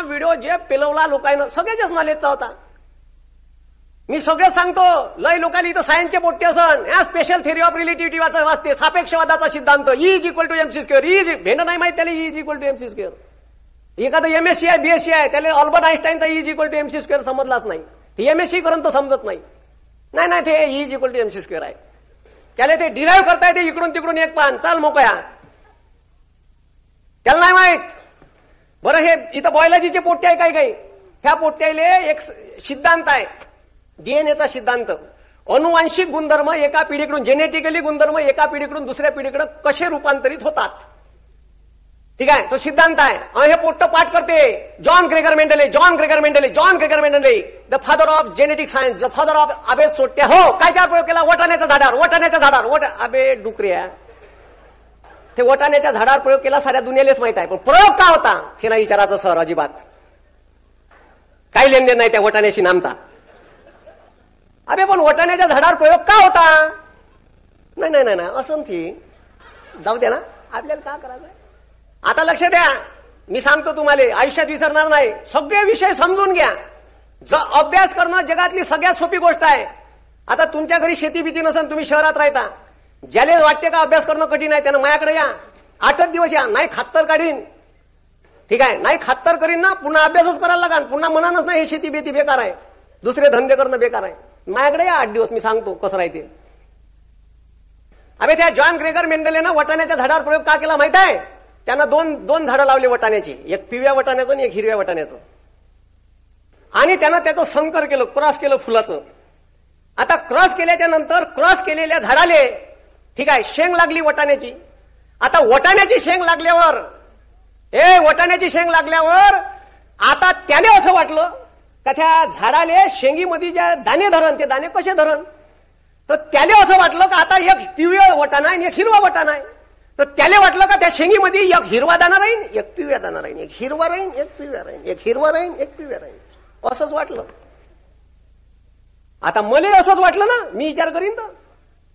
Video जे पेलवला लोकांना सगळ्याच्याच नॉलेजचा होता. मी सगळं सांगतो. लय लोकांनी इथं सायन्सचे पोट्टे असन या स्पेशल थेरी ऑफ रिलेटिव्हिटी वाचते, सापेक्षवादाचा सिद्धांत, E=mc². ई भेंड नाही माहिती त्याला E=mc². एखादं MSc आहे BSc आहे त्याला अल्बर्ट आइन्स्टाईनचा E=mc² समजलाच नाही. MSc पर्यंत समजत नाही. नाही ते E=mc² आहे. त्याला ते डिराईव्ह करता येते इकडून तिकडून एक पान चाल मोकळ्या. त्याला नाही माहित. बरं हे इथं बायोलॉजीचे पोट्टे आहे काही त्या पोट्ट्याले एक सिद्धांत आहे डीएनएचा सिद्धांत. अनुवांशिक गुणधर्म एका पिढीकडून जेनेटिकली गुणधर्म एका पिढीकडून दुसऱ्या पिढीकडे कसे रूपांतरित होतात. ठीक आहे तो सिद्धांत आहे. हे पोट्ट पाठ करते John Gregor Mendel the father of genetic science, the father of अबे चोट्ट्या. हो कायच्या प्रयोग केला? वटाण्याच्या झाडावर. अबे डुकऱ्या ते वटाण्याच्या झाडावर प्रयोग केला साऱ्या दुनियालाच माहित आहे. पण प्रयोग का होता हे नाही विचारायचं सर. अजिबात काही लेनदेन नाही त्या वटाण्याशी नामचा. अबे पण वटाण्याच्या झाडावर प्रयोग का होता? नाही असं ती जाऊ द्या ना. आपल्याला का करायचं? आता लक्ष द्या. मी सांगतो तुम्हाला आयुष्यात विसरणार नाही. सगळे विषय समजून घ्या. अभ्यास करणं जगातली सगळ्यात सोपी गोष्ट आहे. आता तुमच्या घरी शेती भीती नसेल, तुम्ही शहरात राहता, ज्याला वाटते का अभ्यास करणं कठीण आहे त्यानं माझ्याकडे या. 8 दिवस या. नाही खात्तर काढीन. ठीक आहे नाही खात्तर करीन ना पुन्हा अभ्यासच करायला लागा. पुन्हा म्हणानच नाही हे शेती भीती बेकार आहे, दुसरे धंदे करणं बेकार आहे. माझ्याकडे या 8 दिवस. मी सांगतो कसं राहते. अबे त्या जॉन ग्रेगर मेंडलेनं वटाण्याच्या झाडावर प्रयोग का केला माहित आहे? त्यानं दोन झाडं लावले वटाण्याची, एक पिवळ्या वटाण्याचं आणि एक हिरव्या वटाण्याचं. आणि त्यानं त्याचं संकर केलं, क्रॉस केलं फुलाचं. आता क्रॉस केल्याच्या नंतर क्रॉस केलेल्या झाडाले ठीक आहे शेंग लागली वटाण्याची. आता वटाण्याची शेंग लागल्यावर आता त्याला असं वाटलं का त्या झाडाले शेंगीमध्ये ज्या दाणे धरण ते दाणे कसे धरण. तर त्याला असं वाटलं का आता एक पिवळा वटाणा आणि एक हिरवा वटाणा आहे. तर त्याला वाटलं का त्या शेंगीमध्ये एक हिरवा दाना राहीन एक पिवळा दाना राहीन, एक हिरवा राहीन एक पिवळा राहीन, एक हिरवा राहीन एक पिवळा राहीन. असंच वाटलं. आता मला असंच वाटलं ना. मी विचार करीन तर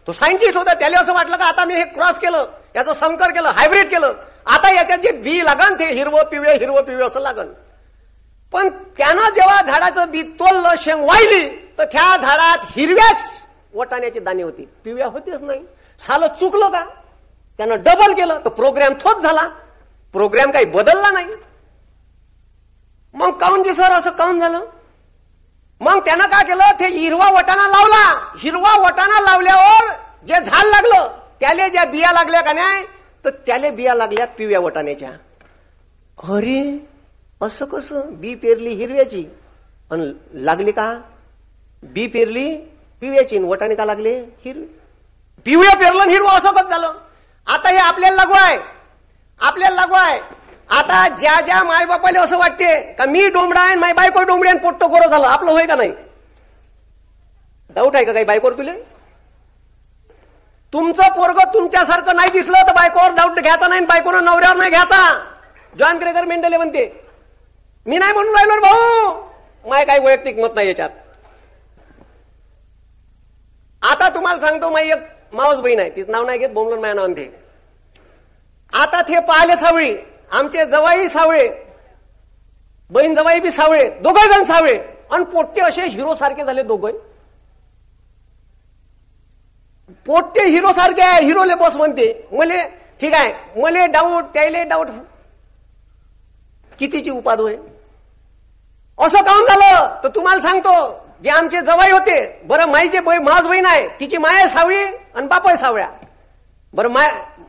तो सायंटिस्ट होता त्याला असं वाटलं का आता मी हे क्रॉस केलं, याचं संकर केलं, हायब्रिड केलं, आता याच्यात जे बी लागन ते हिरवं पिवळं असं लागन. पण त्यानं जेव्हा झाडाचं बी तोललं शेंग वाहिली तर त्या झाडात हिरव्याच वटाण्याचे दाणे होते, पिवळ्या होतेच नाही. सालं चुकलं का? त्यानं डबल केलं तर प्रोग्राम तोच झाला. प्रोग्राम काही बदलला नाही. मग काऊन जी सर असं काऊन झालं? मग त्यानं काय केलं? ते हिरवा वटाणा लावला. हिरवा वटाणा लावल्यावर जे झाड लागलं त्याले ज्या बिया लागल्या का नाही तर त्याले बिया लागल्या पिवळ्या वटाण्याच्या. अरे असं कसं? बी पेरली हिरव्याची आणि लागली का? बी पेरली पिवळ्याची वटाणे का लागले हिरवे? पिवळ्या पेरलं हिरवं असं कसं झालं? आता हे आपल्याला लागू आहे. आता ज्या माय बापाला असं वाटते का मी डोंबडा आहे माय बायको डोंबडी आणि पोट्ट गोरं झालं, आपलं होय का नाही? डाऊट आहे का काही बायकोवर तुले? तुमचं पोरग तुमच्यासारखं नाही दिसलं तर बायकोवर डाऊट घ्यायचा नाही, बायकोनं नवऱ्यावर नाही घ्यायचा. जॉन ग्रेगर मेंडले म्हणते. मी नाही म्हणून राहिलो भाऊ, माय काही वैयक्तिक मत नाही याच्यात. आता तुम्हाला सांगतो, माझी एक मावस बहीण आहे, तिचं नाव नाही घेत, बोंबलून माझ्या नाव ते. आता ते पाहिले सावळी, आमचे जवाई सावळे, बहीण जवाई बी सावळे, दोघे जण सावळे आणि पोट्टे असे हिरो सारखे झाले. दोघे पोट्टे हिरो सारखे आहे. हिरोले बॉस म्हणते मले. ठीक आहे मले डाऊट त्याले डाऊट कितीची उपाध होय? असं काऊन झालं तर तुम्हाला सांगतो. जे आमचे जवाई होते, बरं माईचे मावस बहीण आहे, तिची माय सावळी आणि बाप सावळ्या. बरं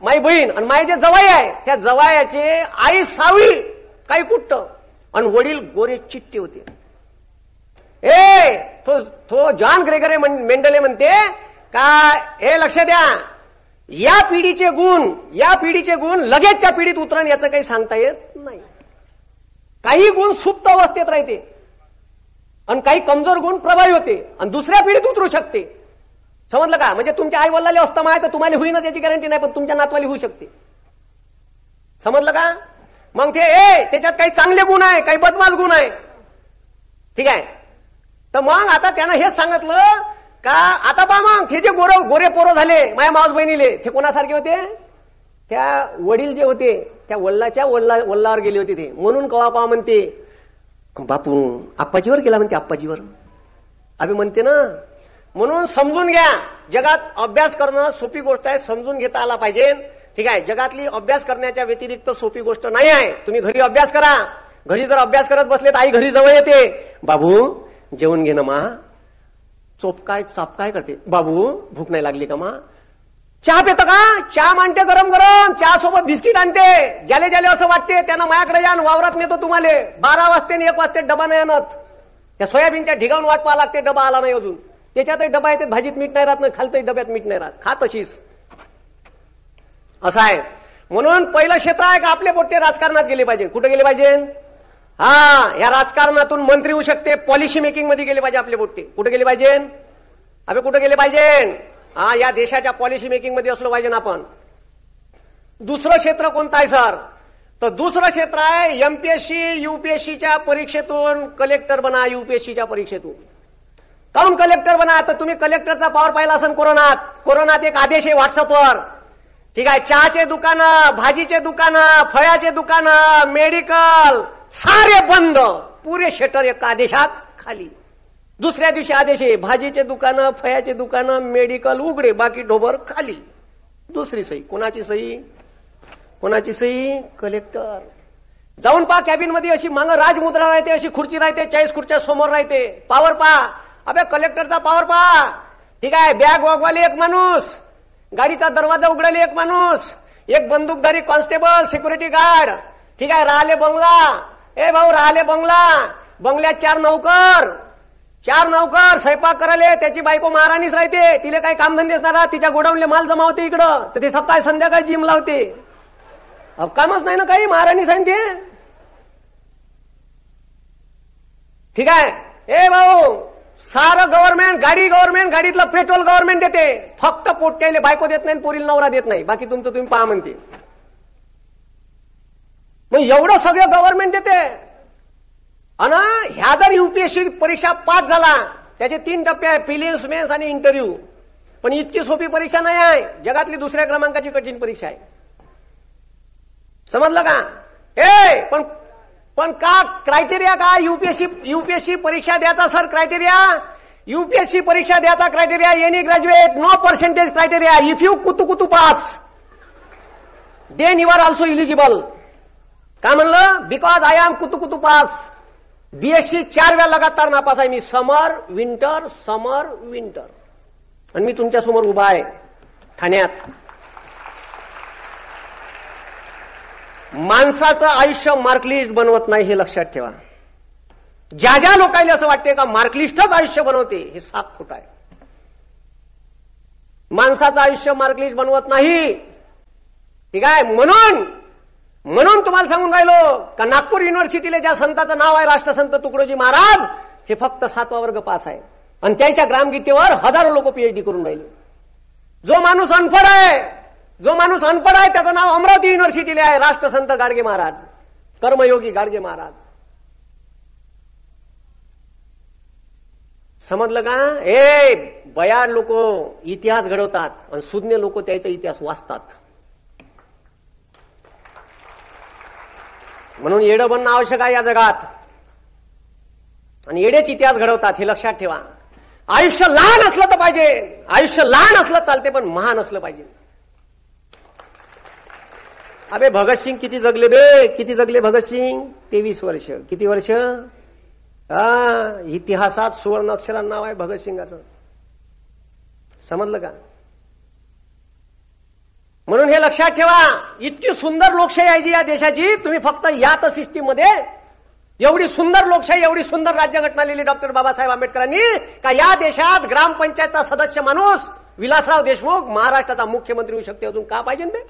माई बहीण आणि माय जे जवाई आहे त्या जवायाचे आई सावळी काही कुट्ट आणि वडील गोरे चिट्टे होते. तो जॉन ग्रेगर मेंडले म्हणते का हे लक्ष द्या, या पिढीचे गुण लगेचच्या पिढीत उतरण याचं काही सांगता येत नाही. काही गुण सुप्त अवस्थेत राहते आणि काही कमजोर गुण प्रभावी होते आणि दुसऱ्या पिढीत उतरू शकते. समजलं का? म्हणजे तुमच्या आई वडिलांना अस्थमा आहे तर तुम्हाला होईनच याची गॅरंटी नाही, पण तुमच्या नातवाली होऊ शकते. समजलं का? मग त्याच्यात काही चांगले गुण आहे, काही बदमाश गुण आहे. ठीक आहे. तर मग आता त्यानं हेच सांगितलं का आता बा मग हे जे गोरे पोरं झाले माझ्या मावस बहिणीले, ते कोणासारखे होते? त्या वडील जे होते त्या वडिलाच्या वडिलावर गेले होते ते. म्हणून कवा पा म्हणते बापू आप्पाजीवर गेला म्हणते, आप्पाजीवर अबे म्हणते ना. म्हणून समजून घ्या, जगात अभ्यास करणं सोपी गोष्ट आहे, समजून घेता आला पाहिजे. ठीक आहे, जगातली अभ्यास करण्याच्या व्यतिरिक्त सोपी गोष्ट नाही आहे. तुम्ही घरी अभ्यास करा. घरी जर अभ्यास करत बसले तर आई घरी जवळ येते, बाबू जेवण घे ना मा. चाप काय करते, बाबू भूक नाही लागली का मा. चहा पितं का, चहा मांडते गरम गरम, चहा सोबत बिस्किट आणते. ज्याले ज्याले असं वाटते त्यांना माझ्याकडे या, वावरात नेतो तुम्हाला. 12 वाजते आणि 1 वाजते डबा नाही आणत. त्या सोयाबीनच्या ढिगावून वाट पाहा लागते, डबा आला नाही अजून. त्याच्यातही डबा येते, भाजीत मीठ नाही राहत, नाही खालतही डब्यात मीठ नाही राहत, खा तशीच. असं आहे. म्हणून पहिलं क्षेत्र आहे का आपले पोट्टे राजकारणात गेले पाहिजे. कुठे गेले पाहिजे, हा या राजकारणातून मंत्री होऊ शकते, पॉलिसी मेकिंग मध्ये गेले पाहिजे आपले पोट्टे. कुठे गेले पाहिजे, अबे कुठे गेले पाहिजे, हा या देशाच्या पॉलिसी मेकिंग मध्ये असलो पाहिजे आपण. दुसरं क्षेत्र कोणतं आहे सर, तर दुसरं क्षेत्र आहे एमपीएससी युपीएससीच्या परीक्षेतून कलेक्टर बना. युपीएससीच्या परीक्षेतून काऊन कलेक्टर बना, तर तुम्ही कलेक्टरचा पॉवर पाहिला असेल कोरोनात एक आदेश आहे व्हॉट्सअपवर. ठीक आहे, चहाचे दुकानं, भाजीचे दुकानं, फळाचे दुकानं, मेडिकल सारे बंद, पुरे शटर एका आदेशात खाली. दुसऱ्या दिवशी आदेश आहे भाजीचे दुकानं, फळाचे दुकानं, मेडिकल उघडे, बाकी ढोबर खाली. दुसरी सही कोणाची सही, कोणाची सही, कलेक्टर. जाऊन पहा कॅबिन मध्ये अशी मागं राजमुद्रा राहते, अशी खुर्ची राहते, 40 खुर्च्या समोर राहते. पॉवर पहा, अबे कलेक्टरचा पॉवर पहा. ठीक आहे, बॅग वागवाले एक माणूस, गाडीचा दरवाजा उघडाले एक माणूस, एक बंदूकधारी कॉन्स्टेबल, सिक्युरिटी गार्ड. ठीक आहे, राहिले बंगला, ए भाऊ राहिले बंगला, बंगल्यात 4 नौकर, 4 नौकर स्वयंपाक करायले. त्याची बायको महाराणीच राहते, तिला काही कामधंदे असणार, तिच्या गोडाऊनले माल जमा होते इकडं, तर ते सकाळी संध्याकाळी जिम लावते. अब कामच नाही ना काही, महाराणी सांगते. ठीक आहे, ए भाऊ सारं गव्हर्नमेंट, गव्हर्नमेंट, गाडीतलं पेट्रोल गव्हर्नमेंट देते, फक्त पोट्याले बायको देत नाही, पोरीला नवरा देत नाही, बाकी तुमचं तुम्ही पहा म्हणते. मग एवढं सगळं गव्हर्नमेंट देते. आणि ह्या जर युपीएससी परीक्षा पास झाला, त्याचे 3 टप्पे आहे, प्रिलिम्स, मेन्स आणि इंटरव्ह्यू. पण इतकी सोपी परीक्षा नाही आहे, जगातली दुसऱ्या क्रमांकाची कठीण परीक्षा आहे. समजलं का, ए पण का क्रायटेरिया का युपीएससी परीक्षा द्यायचा सर क्रायटेरिया, युपीएससी परीक्षा द्यायचा criteria any graduate, no percentage criteria. If you कुतू pass then you are also eligible. काय म्हणलं, बिकॉज आय एम कुतू पास. बीएससी 4 वेळा लगातार नापास आहे मी, समर विंटर समर विंटर. आणि मी तुमच्या समोर उभा आहे ठाण्यात. माणसाचं आयुष्य मार्कलिस्ट बनवत नाही, हे लक्षात ठेवा. ज्या लोकांना असं वाटते का मार्कलिस्टच आयुष्य बनवते, हे साफ खोटं आहे. माणसाचं आयुष्य मार्कलिस्ट बनवत नाही. ठीक आहे, म्हणून तुम्हाला सांगून राहिलो का नागपूर युनिव्हर्सिटीला ज्या संताचं नाव आहे राष्ट्रसंत तुकडोजी महाराज, हे फक्त 7वा वर्ग पास आहे. आणि त्याच्या ग्रामगीतेवर हजारो लोक पीएचडी करून राहिले. जो माणूस अनपढ आहे त्याचं नाव अमरावती युनिव्हर्सिटीला आहे, राष्ट्रसंत गाडगे महाराज, कर्मयोगी गाडगे महाराज. समजलं का, हे बयाड लोक इतिहास घडवतात आणि सुज्ञ लोक त्याचा इतिहास वाचतात. म्हणून येडं बनणं आवश्यक आहे या जगात, आणि येडेच इतिहास घडवतात, हे लक्षात ठेवा. आयुष्य लहान असलं तर पाहिजे, आयुष्य लहान असलं चालते, पण महान असलं पाहिजे. अबे भगतसिंग किती जगले बे, किती जगले भगतसिंग, 23 वर्ष. किती वर्ष, इतिहासात सुवर्ण अक्षरांचं नाव आहे भगतसिंगाचं. समजलं का, म्हणून हे लक्षात ठेवा. इतकी सुंदर लोकशाही आहे जी या देशाची, तुम्ही फक्त यात सिस्टीम मध्ये एवढी सुंदर लोकशाही, एवढी सुंदर राज्यघटना लिहिली डॉक्टर बाबासाहेब आंबेडकरांनी, का या देशात ग्रामपंचायतचा सदस्य माणूस विलासराव देशमुख महाराष्ट्राचा मुख्यमंत्री होऊ शकते. अजून का पाहिजे ते.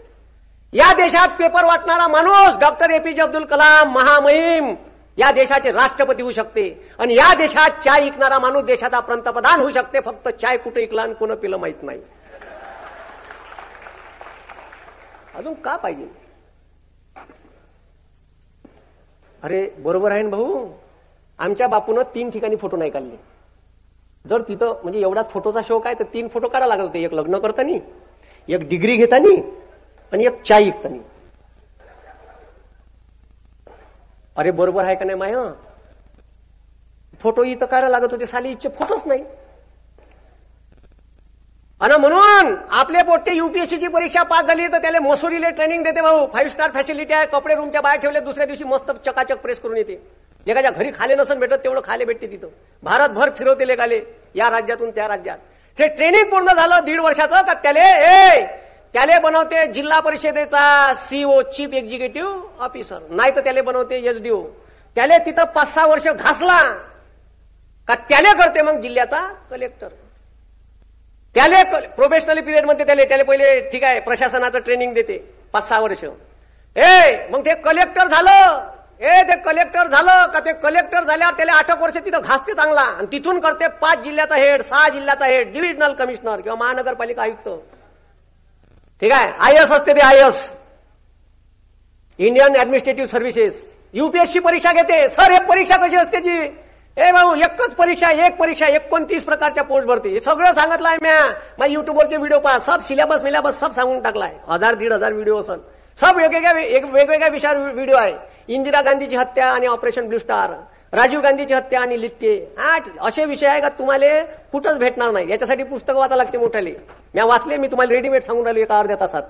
या देशात पेपर वाटणारा माणूस डॉक्टर एपीजे अब्दुल कलाम महामहिम या देशाचे राष्ट्रपती होऊ शकते. आणि या देशात चाय विकणारा माणूस देशाचा पंतप्रधान होऊ शकते. फक्त चाय कुठे विकला आणि कोण पिलं माहित नाही. अजून का पाहिजे. अरे बरोबर आहे ना भाऊ, आमच्या बापून 3 ठिकाणी फोटो नाही काढले. जर तिथं म्हणजे एवढाच फोटोचा शौक आहे तर 3 फोटो काढा लागत होते. एक लग्न करताना, एक डिग्री घेताना आणि एक चाय विकताना. अरे बरोबर आहे का नाही माय. फोटो इथं काय लागत होते, साली इच्छे फोटोच नाही. आणि म्हणून आपले पोट्टे युपीएससीची परीक्षा पास झाली तर त्याला मसुरीले ट्रेनिंग देते भाऊ. 5 स्टार फॅसिलिटी आहे, कपडे रूमच्या बाहेर ठेवले, दुसऱ्या दिवशी मस्त चकाचक प्रेस करून येते. एखाद्या घरी खाले नसन भेटत तेवढं खाले भेटते तिथं. भारतभर फिरवते लेखाले, या राज्यातून त्या राज्यात. ते ट्रेनिंग पूर्ण झालं 1.5 वर्षाचं का त्याले बनवते जिल्हा परिषदेचा सीओ, चीफ एक्झिक्युटिव्ह ऑफिसर, नाही तर त्याला बनवते एसडीओ. त्याले तिथं 5-6 वर्ष घासला का त्याले करते मग जिल्ह्याचा कलेक्टर. त्याले प्रोफेशनल पिरियड मध्ये त्याले पहिले ठीक आहे प्रशासनाचं ट्रेनिंग देते 5-6 वर्ष. मग ते कलेक्टर झालं. ते कलेक्टर झालं का ते कलेक्टर झाल्यावर त्याला 8 वर्ष तिथं घासते चांगला, आणि तिथून करते 5 जिल्ह्याचा हेड, 6 जिल्ह्याचा हेड, डिव्हिजनल कमिशनर किंवा महानगरपालिका आयुक्त. ठीक आहे, आयएस असते ते, IS Indian administrative services. UPSC परीक्षा घेते. सर हे परीक्षा कशी असते जी? भाऊ एकच परीक्षा, एक परीक्षा 29 प्रकारच्या पोस्ट भरते. हे सगळं सांगितलंय मी युट्यूबवरचे व्हिडिओ पहा. सब सिलेबस सब सांगून टाकलाय. 1000-1500 व्हिडिओ असन. सब वेगवेगळ्या विषयावर व्हिडिओ आहे. इंदिरा गांधीची हत्या आणि ऑपरेशन ब्लू स्टार, राजीव गांधीची हत्या आणि लिट्टे, असे विषय आहे का तुम्हाला कुठंच भेटणार नाही. याच्यासाठी पुस्तकं वाचा लागते मोठ्याले. मी वाचले, मी तुम्हाला रेडीमेड सांगून राहिलो एका अर्ध्या तासात.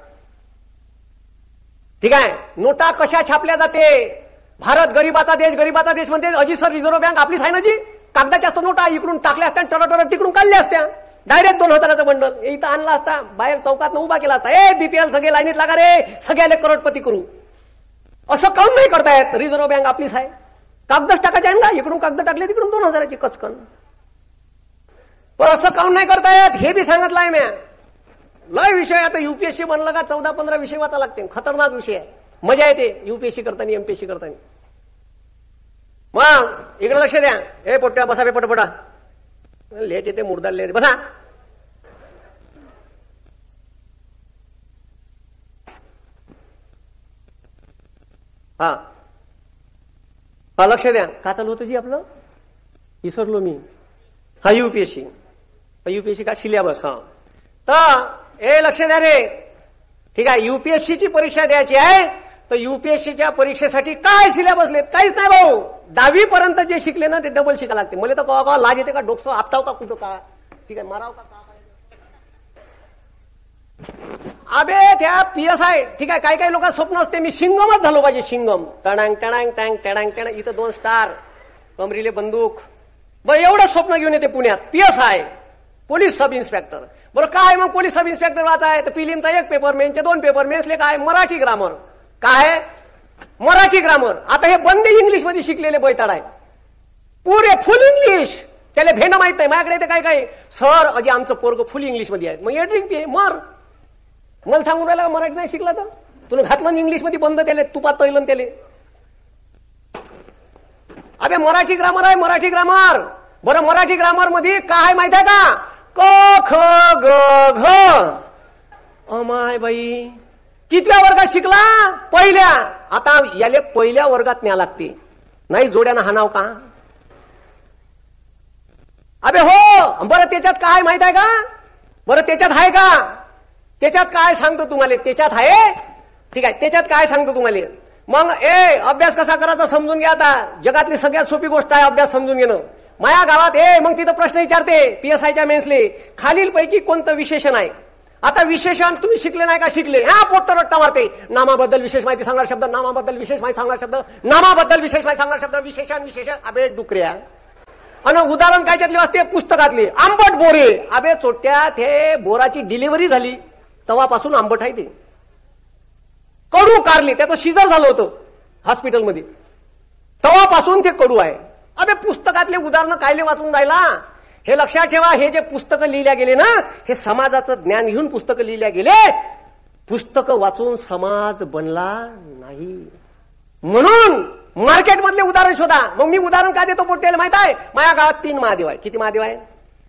ठीक आहे, नोटा कशा छापल्या जाते. भारत गरीबाचा देश म्हणते. अजी सर रिझर्व्ह बँक आपलीच आहे ना जी. कागदाच्या असतो नोटा इकडून टाकल्या असत्या, टरटर तिकडून काढल्या असत्या. डायरेक्ट 2000चं बंडल इथं आणला असता, बाहेर चौकात उभा केला असता. बीपीएल सगळे लाईनीत लागा रे, सगळ्याला करोडपती करू. असं काऊन नाही करतायत? रिझर्व्ह बँक आपलीच आहे. कागदच टाकायचे आहे ना, इकडून कागद टाकले तिकडून 2000ची कचकन. पण असं काऊन नाही करतायत हे बी सांगितलंय मी. लय विषय आता युपीएससी बनलं का 14-15 विषय वाचा लागते. खतरनाक विषय आहे. मजा येते युपीएससी करताना, एमपीएससी करताना. मग इकडे लक्ष द्या. पोट्ट्या बसा बे पटपटा. लेट येते, मुर्दा लेट बसा. हा लक्ष द्या. का चालू होतं जी आपलं? विसरलो मी. हा युपीएससी का सिलेबस. हा तर लक्ष द्या रे. ठीक आहे, युपीएससीची परीक्षा द्यायची आहे तर युपीएससीच्या परीक्षेसाठी काय सिलेबस लेत? काहीच नाही भाऊ. 10वी पर्यंत जे शिकले ना ते डबल शिकायला लागते. मला तर कवा लाज येते का, डोकं आपटाव का कुठं का, ठीक आहे माराव का. अबे त्या PSI ठीक आहे, काही लोक स्वप्न असते मी सिंगमच झालो पाहिजे. सिंगम टडांग टडांग टँग टडांग टडांग, इथं 2 स्टार, कमरीले बंदूक. एवढं स्वप्न घेऊन येते पुण्यात. PSI police sub inspector. बरं काय मग पोलीस सब इन्स्पेक्टर वाचाय तर फिलिमचा 1 पेपर, मेन्सचे 2 पेपर, मेन्सले काय मराठी ग्रामर. काय मराठी ग्रामर. आता हे बंद इंग्लिश मध्ये शिकलेले बैताड आहे, पुरे फुल इंग्लिश. त्याला भेणं माहित नाही. माझ्याकडे येते काय सर अजी आमचं पोरग फुल इंग्लिश मध्ये आहे. मग हे ड्रिंक पे मर. मला सांगून राहिला मराठी नाही शिकला तर तुला घातलं इंग्लिश मध्ये बंद त्याला तुपात तळलं त्याले. अबे मराठी ग्रामर आहे, मराठी ग्रामर. बरं मराठी ग्रामर मध्ये काय माहित आहे का? क ख ग घ. अमाय बाई कितव्या वर्गात शिकला? पहिल्या. आता याले पहिल्या वर्गात न्या लागते, नाही जोड्यानं हा नाव का? अबे हो. बरं त्याच्यात काय माहित आहे का? बरं त्याच्यात आहे का? त्याच्यात काय सांगतो तुम्हाला? त्याच्यात आहे. ठीक आहे, त्याच्यात काय सांगतो तुम्हाला. मग अभ्यास कसा करायचा समजून घ्या. आता जगातली सगळ्यात सोपी गोष्ट आहे अभ्यास समजून घेणं. माया गावात मग तिथं प्रश्न विचारते PSIच्या मेन्सले, खालील पैकी कोणतं विशेषण आहे? आता विशेषण तुम्ही शिकले नाही का? शिकले. पोट्ट रट्टा मारते. नामाबद्दल विशेष माहिती सांगणार शब्द, नामाबद्दल विशेष माहिती सांगणार शब्द, नामाबद्दल विशेष माहिती सांगणार शब्द, विशेषण. अबे डुकऱ्या. आणि उदाहरण कायच्यातले असते? पुस्तकातले. आंबट बोरे. अबे चोट्यात हे बोराची डिलिव्हरी झाली तेव्हापासून आंबट आहे ते. कडू कारले, त्याचं शिजर झालं होतं हॉस्पिटलमध्ये, तेव्हापासून ते कडू आहे. अबे पुस्तकातले उदाहरणं कायले वाचून राहिला? हे लक्षात ठेवा. हे जे पुस्तकं लिहिल्या गेले ना, हे समाजाचं ज्ञान घेऊन पुस्तकं लिहिल्या गेले. पुस्तकं वाचून समाज बनला नाही. म्हणून मार्केटमधले उदाहरण शोधा. मग मी उदाहरण काय देतो पोट्याला माहित आहे? माझ्या गावात 3 महादेव आहे. किती महादेव आहे?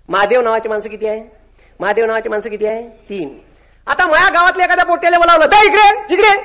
महादेव नावाचे माणसं किती आहे? 3. आता माझ्या गावातल्या एखाद्या पोट्याला बोलावलं, इकडे